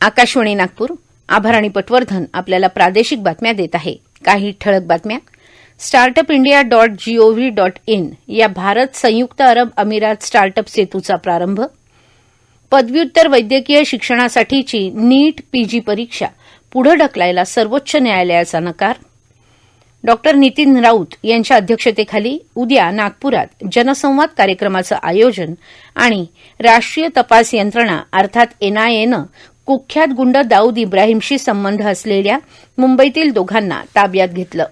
आकाशवाणी नागपूर. आभाराणी पटवर्धन आपल्याला प्रादेशिक बातम्या देत आहे. काही ठळक बातम्या. startupindia.gov.in या भारत संयुक्त अरब अमिरात स्टार्टअप सेतूचा प्रारंभ. पदव्युत्तर वैद्यकीय शिक्षणासाठीची नीट पीजी परीक्षा पुढे ढकलायला सर्वोच्च न्यायालयाचा नकार. डॉ. नितीन राऊत यांच्या अध्यक्षतेखाली उद्या नागपुरात जनसंवाद कार्यक्रमाचं आयोजन. आणि राष्ट्रीय तपास यंत्रणा अर्थात एनआयएनं कुख्यात गुंड दाऊद इब्राहिमशी संबंध असलेल्या मुंबईतील दोघांना ताब्यात घेतलं.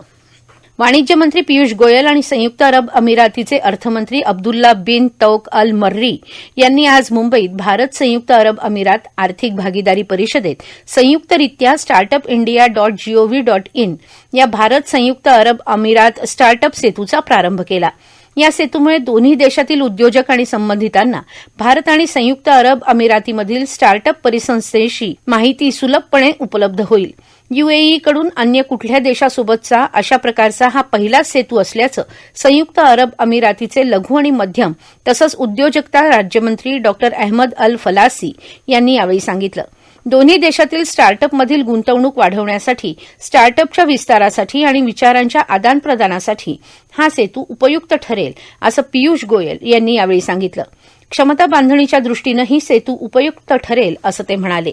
वाणिज्य मंत्री पियुष गोयल आणि संयुक्त अरब अमिरातीचे अर्थमंत्री अब्दुल्ला बिन तौक अल मर्री यांनी आज मुंबईत भारत संयुक्त अरब अमिरात आर्थिक भागीदारी परिषदेत संयुक्तरित्या startupindia.gov.in या भारत संयुक्त अरब अमिरात स्टार्टअप सेतूचा प्रारंभ केला. या सेतूमुळे दोन्ही देशातील उद्योजक आणि संबंधितांना भारत आणि संयुक्त अरब अमिरातीमधील स्टार्टअप परिसंस्थेशी माहिती सुलभपणे उपलब्ध होईल. यूएईकडून अन्य कुठल्या देशासोबतचा अशा प्रकारचा हा पहिलाच सेतू असल्याचं संयुक्त अरब अमिरातीचे लघु आणि मध्यम तसंच उद्योजकता राज्यमंत्री डॉ. अहमद अल फलासी यांनी यावेळी सांगितलं. दोन्ही देशातील स्टार्टअपमधील गुंतवणूक वाढवण्यासाठी, स्टार्टअपच्या विस्तारासाठी आणि विचारांच्या आदानप्रदानासाठी हा सेतू उपयुक्त ठरेल, असं पियुष गोयल यांनी यावेळी सांगितलं. क्षमता बांधणीच्या दृष्टीनं ही सेतू उपयुक्त ठरेल, असं ते म्हणाले.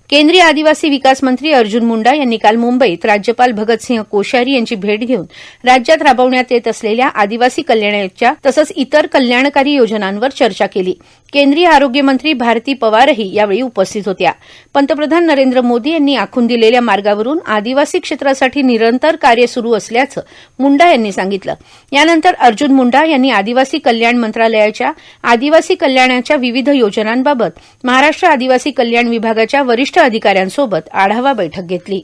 केंद्रीय आदिवासी विकास मंत्री अर्जुन मुंडा यांनी काल मुंबईत राज्यपाल भगतसिंह कोश्यारी यांची भेट घेऊन राज्यात राबवण्यात येत असलेल्या आदिवासी कल्याणाच्या तसंच इतर कल्याणकारी योजनांवर चर्चा केली. केंद्रीय आरोग्य मंत्री भारती पवारही यावेळी उपस्थित होत्या. पंतप्रधान नरेंद्र मोदी यांनी आखून दिलेल्या मार्गावरून आदिवासी क्षेत्रासाठी निरंतर कार्य सुरू असल्याचं मुंडा यांनी सांगितलं. यानंतर अर्जुन मुंडा यांनी आदिवासी कल्याण मंत्रालयाच्या आदिवासी कल्याणाच्या विविध योजनांबाबत महाराष्ट्र आदिवासी कल्याण विभागाच्या वरिष्ठ अधिकाऱ्यांसोबत आढावा बैठक घेतली.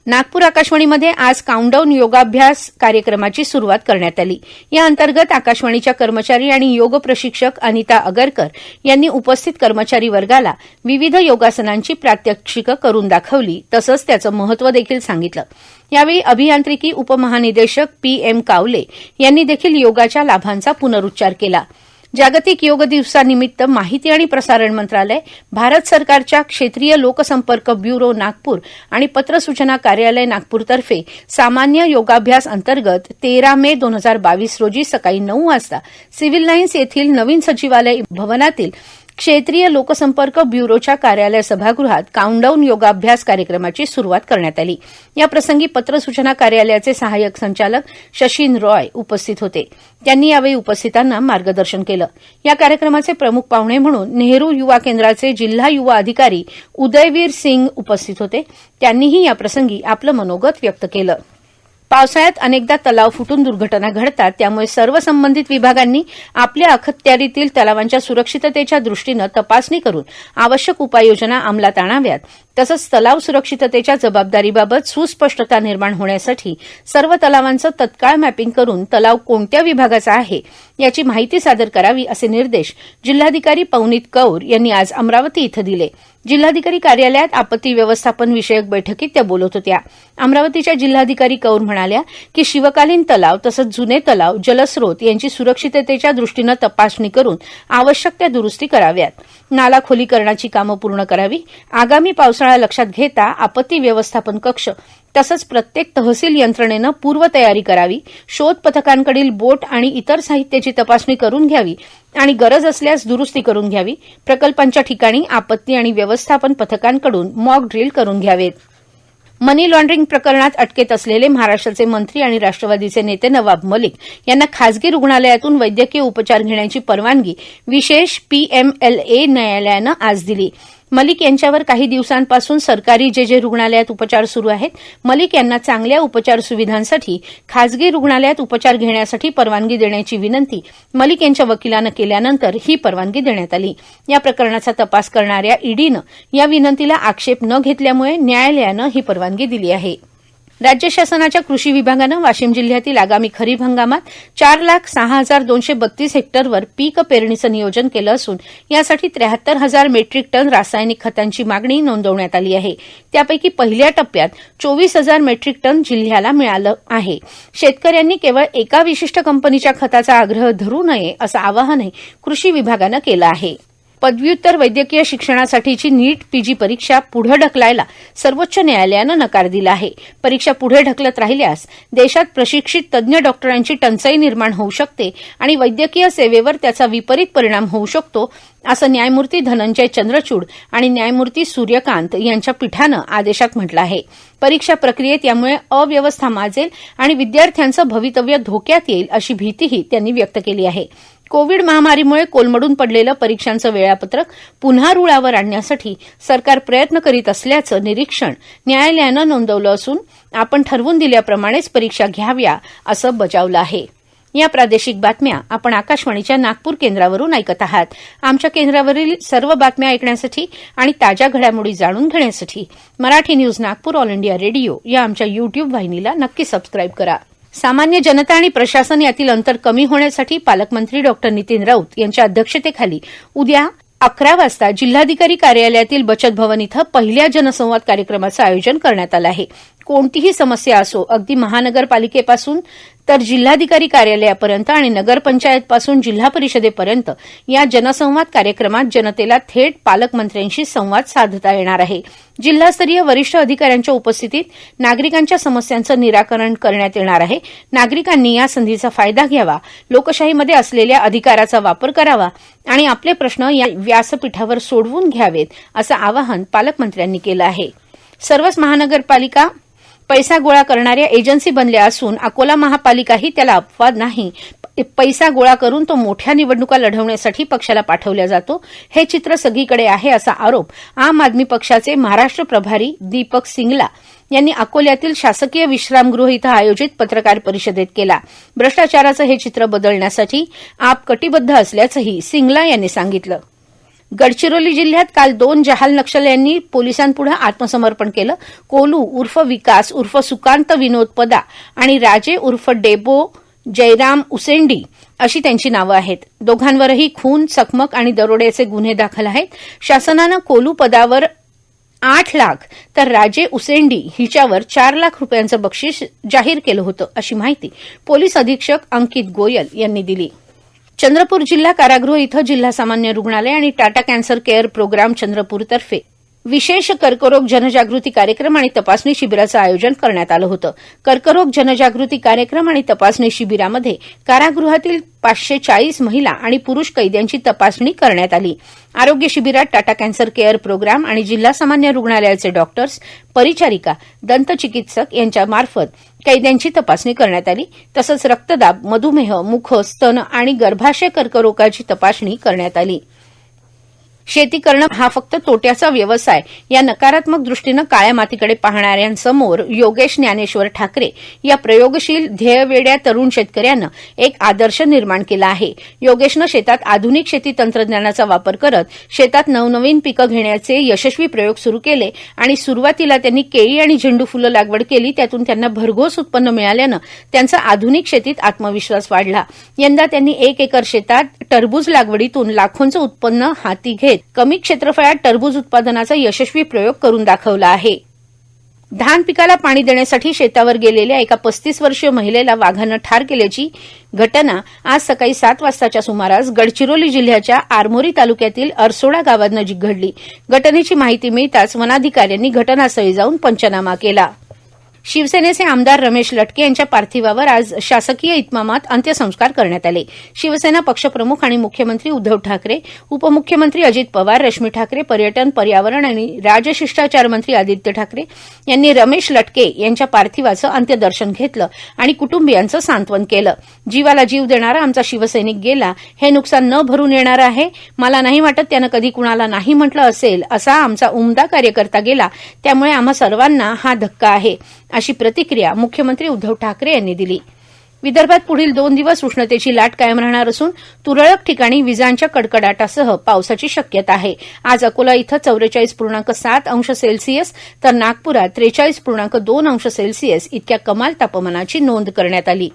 नागपूर आकाशवाणीमध्ये आज काउंटडाऊन योगाभ्यास कार्यक्रमाची सुरुवात करण्यात आली. या अंतर्गत आकाशवाणीच्या कर्मचारी आणि योग प्रशिक्षक अनिता अगरकर यांनी उपस्थित कर्मचारी वर्गाला विविध योगासनांची प्रात्यक्षिकं करून दाखवली तसंच त्याचं महत्त्व देखील सांगितलं. यावेळी अभियांत्रिकी उपमहानिदेशक पी.एम. कावले यांनी देखील योगाच्या लाभांचा पुनरुच्चार केला. जागतिक योग दिवसानिमित्त माहिती आणि प्रसारण मंत्रालय, भारत सरकारच्या क्षेत्रीय लोकसंपर्क ब्युरो नागपूर आणि पत्र सूचना कार्यालय नागपूरतर्फे सामान्य योगाभ्यास अंतर्गत 13 मे 2022 रोजी सकाळी 9 वाजता सिव्हिल लाईन्स येथील नवीन सचिवालय भवनातील क्षेत्रीय लोकसंपर्क ब्युरोच्या कार्यालय सभागृहात काउंटडाऊन योगाभ्यास कार्यक्रमाची सुरुवात करण्यात आली. याप्रसंगी पत्र सूचना कार्यालयाचे सहाय्यक संचालक शशीन रॉय उपस्थित होते. त्यांनी यावेळी उपस्थितांना मार्गदर्शन केलं. या कार्यक्रमाचे प्रमुख पाहुणे म्हणून नेहरू युवा केंद्राचे जिल्हा युवा अधिकारी उदयवीर सिंग उपस्थित होते. त्यांनीही याप्रसंगी आपलं मनोगत व्यक्त केलं. पावसाळ्यात अनेकदा तलाव फुटून दुर्घटना घडतात. त्यामुळे सर्व संबंधित विभागांनी आपल्या अखत्यारीतील तलावांच्या सुरक्षिततेच्या दृष्टीनं तपासणी करून आवश्यक उपाययोजना अंमलात आणाव्यात. तसंच तलाव सुरक्षिततेच्या जबाबदारीबाबत सुस्पष्टता निर्माण होण्यासाठी सर्व तलावांचं तत्काळ मॅपिंग करून तलाव कोणत्या विभागाचा आहे याची माहिती सादर करावी, असे निर्देश जिल्हाधिकारी पवनीत कौर यांनी आज अमरावती इथं दिले. जिल्हाधिकारी कार्यालयात आपत्ती व्यवस्थापन विषयक बैठकीत त्या बोलत होत्या. अमरावतीच्या जिल्हाधिकारी कौर म्हणाल्या की शिवकालीन तलाव तसंच जुने तलाव, जलस्रोत यांची सुरक्षिततेच्या दृष्टीनं तपासणी करून आवश्यक त्या दुरुस्ती कराव्यात. नाला खोलीकरणाची कामं पूर्ण करावी. आगामी पावसाळा लक्षात घेता आपत्ती व्यवस्थापन कक्ष तसंच प्रत्येक तहसील यंत्रणेनं पूर्वतयारी करावी. शोध पथकांकडील बोट आणि इतर साहित्याची तपासणी करून घ्यावी आणि गरज असल्यास दुरुस्ती करून घ्यावी. प्रकल्पांच्या ठिकाणी आपत्ती आणि व्यवस्थापन पथकांकडून मॉक ड्रिल करून घ्यावेत. मनी लॉन्ड्रिंग प्रकरणात अटकेत असलेले महाराष्ट्राचे मंत्री आणि राष्ट्रवादीचे नेते नवाब मलिक यांना खासगी रुग्णालयातून वैद्यकीय उपचार घेण्याची परवानगी विशेष पीएमएलए न्यायालयानं आज दिली. मलिक यांच्यावर काही दिवसांपासून सरकारी जे रुग्णालयात उपचार सुरू आहेत. मलिक यांना चांगल्या उपचार सुविधांसाठी खासगी रुग्णालयात उपचार घेण्यासाठी परवानगी देण्याची विनंती मलिक यांच्या वकिलानं केल्यानंतर ही परवानगी देण्यात आली. या प्रकरणाचा तपास करणाऱ्या ईडीनं या विनंतीला आक्षेप न घेतल्यामुळे न्यायालयानं ही परवानगी दिली आहे. राज्य शासनाच्या कृषी विभागानं वाशिम जिल्ह्यातील आगामी खरीप हंगामात 4,06,232 हेक्टरवर पीक पेरणीचं नियोजन केलं असून यासाठी 73,000 मेट्रिक टन रासायनिक खतांची मागणी नोंदवण्यात आली आहे. त्यापैकी पहिल्या टप्प्यात 24,000 मेट्रिक टन जिल्ह्याला मिळालं आहे. शेतकऱ्यांनी केवळ एका विशिष्ट कंपनीच्या खताचा आग्रह धरू नये असं आवाहनही कृषी विभागानं केलं आहे. पदव्युत्तर वैद्यकीय शिक्षणासाठीची नीट पीजी परीक्षा पुढे ढकलायला सर्वोच्च न्यायालयानं नकार दिला आहे. परीक्षा पुढे ढकलत राहिल्यास देशात प्रशिक्षित तज्ञ डॉक्टरांची टंचाई निर्माण होऊ शकते आणि वैद्यकीय सेवेवर त्याचा विपरीत परिणाम होऊ शकतो, असं न्यायमूर्ती धनंजय चंद्रचूड आणि न्यायमूर्ती सूर्यकांत यांच्या पीठानं आदेशात म्हटलं आहे. परीक्षा प्रक्रियेत यामुळे अव्यवस्था माजेल आणि विद्यार्थ्यांचं भवितव्य धोक्यात येईल अशी भीतीही त्यांनी व्यक्त केली आहे. कोविड महामारीमुळे कोलमडून पडलेलं परीक्षांचं वेळापत्रक पुन्हा रुळावर आणण्यासाठी सरकार प्रयत्न करीत असल्याचं निरीक्षण न्यायालयानं नोंदवलं असून आपण ठरवून दिल्याप्रमाणेच परीक्षा घ्याव्या असं बजावलं आहे. या प्रादेशिक बातम्या आपण आकाशवाणीच्या नागपूर केंद्रावरून ऐकत आहात. आमच्या केंद्रावरील सर्व बातम्या ऐकण्यासाठी आणि ताज्या घडामोडी जाणून घेण्यासाठी Marathi news Nagpur all India radio या आमच्या YouTube वाहिनीला नक्की सबस्क्राईब करा. सामान्य जनता आणि प्रशासन यातील अंतर कमी होण्यासाठी पालकमंत्री डॉ. नितीन राऊत यांच्या अध्यक्षतेखाली उद्या 11 वाजता जिल्हाधिकारी कार्यालयातील बचत भवन इथं पहिल्या जनसंवाद कार्यक्रमाचं आयोजन करण्यात आलं आहे. कोणतीही समस्या असो, अगदी महानगरपालिकेपासून तर जिल्हाधिकारी कार्यालयापर्यंत आणि नगरपंचायतपासून जिल्हा परिषदेपर्यंत या जनसंवाद कार्यक्रमात जनतेला थेट पालकमंत्र्यांशी संवाद साधता येणार आहे. जिल्हास्तरीय वरिष्ठ अधिकाऱ्यांच्या उपस्थितीत नागरिकांच्या समस्यांचं निराकरण करण्यात येणार आहे. नागरिकांनी या संधीचा फायदा घ्यावा, लोकशाहीमध्ये असलेल्या अधिकाराचा वापर करावा आणि आपले प्रश्न या व्यासपीठावर सोडवून घ्यावेत, असं आवाहन पालकमंत्र्यांनी केलं आहे. सर्वच महानगरपालिका पैसा गोळा करणाऱ्या एजन्सी बनल्या असून अकोला महापालिकाही त्याला अपवाद नाही. पैसा गोळा करून तो मोठ्या निवडणुका लढवण्यासाठी पक्षाला पाठवला जातो. हे चित्र सगळीकडे आहे असा आरोप आम आदमी पक्षाचे महाराष्ट्र प्रभारी दीपक सिंगला यांनी अकोल्यातील शासकीय विश्रामगृह इथं आयोजित पत्रकार परिषदेत केला. भ्रष्टाचाराचं हे चित्र बदलण्यासाठी आप कटिबद्ध असल्याचंही सिंगला यांनी सांगितलं. गडचिरोली जिल्ह्यात काल 2 जहाल नक्षल्यांनी पोलिसांपुढे आत्मसमर्पण केलं. कोलू उर्फ विकास उर्फ सुकांत विनोद पदा आणि राजे उर्फ डेबो जयराम उसेंडी अशी त्यांची नावं आहेत. दोघांवरही खून, चकमक आणि दरोड्याचे गुन्हे दाखल आहेत. शासनानं कोलू पदावर 8 लाख तर राजे उसेंडी हिच्यावर 4 लाख रुपयांचं बक्षीस जाहीर केलं होतं, अशी माहिती पोलीस अधीक्षक अंकित गोयल यांनी दिली. चंद्रपूर जिल्हा कारागृह इथं जिल्हा सामान्य रुग्णालय आणि टाटा कॅन्सर केअर प्रोग्राम चंद्रपूरतर्फे विशेष कर्करोग जनजागृती कार्यक्रम आणि तपासणी शिबिराचं आयोजन करण्यात आलं होतं. कर्करोग जनजागृती कार्यक्रम आणि तपासणी शिबिरामध्ये कारागृहातील 540 महिला आणि पुरुष कैद्यांची तपासणी करण्यात आली. आरोग्य शिबिरात टाटा कॅन्सर केअर प्रोग्राम आणि जिल्हा सामान्य रुग्णालयाचे डॉक्टर्स, परिचारिका, दंतचिकित्सक यांच्यामार्फत कैद्यांची तपासणी करण्यात आली. तसंच रक्तदाब, मधुमेह, मुख, स्तन आणि गर्भाशय कर्करोगाची तपासणी करण्यात आली. शेती करणं हा फक्त तोट्याचा व्यवसाय या नकारात्मक दृष्टीनं काळ्या मातीकडे पाहणाऱ्यांसमोर योगेश ज्ञानेश्वर ठाकरे या प्रयोगशील ध्येयवेड्या तरुण शेतकऱ्यानं एक आदर्श निर्माण केला आहे. योगेशनं शेतात आधुनिक शेती तंत्रज्ञानाचा वापर करत शेतात नवनवीन पिकं घेण्याचे यशस्वी प्रयोग सुरू केले आणि सुरुवातीला त्यांनी केळी आणि झेंडू फुलं लागवड केली. त्यातून त्यांना भरघोस उत्पन्न मिळाल्यानं त्यांचा आधुनिक शेतीत आत्मविश्वास वाढला. यंदा त्यांनी 1 एकर शेतात टरबूज लागवडीतून लाखोंचं उत्पन्न हाती घेत कमी क्षेत्रफळात टरबूज उत्पादनाचा यशस्वी प्रयोग करून दाखवला आहे. धान पिकाला पाणी देण्यासाठी शेतावर गेलेल्या एका 35 वर्षीय महिलेला वाघानं ठार केल्याची घटना आज सकाळी 7 वाजताच्या सुमारास गडचिरोली जिल्ह्याच्या आरमोरी तालुक्यातील अरसोडा गावानजीक घडली. घटनेची माहिती मिळताच वनाधिकाऱ्यांनी घटनास्थळी जाऊन पंचनामा केला. शिवसेनेचे आमदार रमेश लटके यांच्या पार्थिवावर आज शासकीय इतमामात अंत्यसंस्कार करण्यात आले. शिवसेना पक्षप्रमुख आणि मुख्यमंत्री उद्धव ठाकरे, उपमुख्यमंत्री अजित पवार, रश्मी ठाकरे, पर्यटन, पर्यावरण आणि राजशिष्टाचार मंत्री आदित्य ठाकरे यांनी रमेश लटके यांच्या पार्थिवाचं अंत्यदर्शन घेतलं आणि कुटुंबियांचं सांत्वन केलं. जीवाला जीव देणारा आमचा शिवसैनिक गेला, हे नुकसान न भरून येणारं आहे. मला नाही वाटत त्यानं कधी कुणाला नाही म्हटलं असेल. असा आमचा उमदा कार्यकर्ता गेला, त्यामुळे आम्हा सर्वांना हा धक्का आहे, अशी प्रतिक्रिया मुख्यमंत्री उद्धव ठाकरे यांनी दिली. विदर्भात पुढील 2 दिवस उष्णतेची लाट कायम राहणार असून तुरळक ठिकाणी विजांच्या कडकडाटासह पावसाची शक्यता आहे. आज अकोला इथं 44.7 अंश सेल्सिअस तर नागपुरात 43.2 अंश सेल्सिअस इतक्या कमाल तापमानाची नोंद करण्यात आली.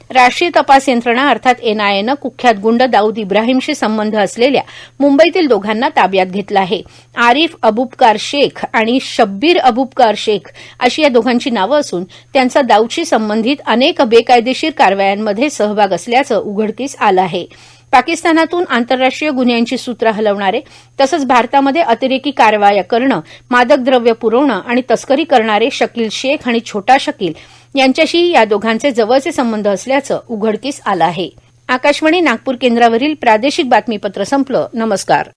राष्ट्रीय तपास यंत्रणा अर्थात एनआयएनं कुख्यात गुंड दाऊद इब्राहिमशी संबंध असलेल्या मुंबईतील दोघांना ताब्यात घेतलं आहे. आरिफ अबुबकार शेख आणि शब्बीर अबुबकार शेख अशी या दोघांची नावं असून त्यांचा दाऊदशी संबंधित अनेक बेकायदेशीर कारवायांमध्ये सहभाग असल्याचं उघडकीस आलं आहे. पाकिस्तानातून आंतरराष्ट्रीय गुन्ह्यांची सूत्र हलवणारे तसंच भारतामध्ये अतिरेकी कारवाया करणं, मादक द्रव्य पुरवणं आणि तस्करी करणारे शकील शेख आणि छोटा शकील यांच्याशी या दोघांचे जवळचे संबंध असल्याचं उघडकीस आलं आहे. आकाशवाणी नागपूर केंद्रावरील प्रादेशिक बातमीपत्र संपलं. नमस्कार.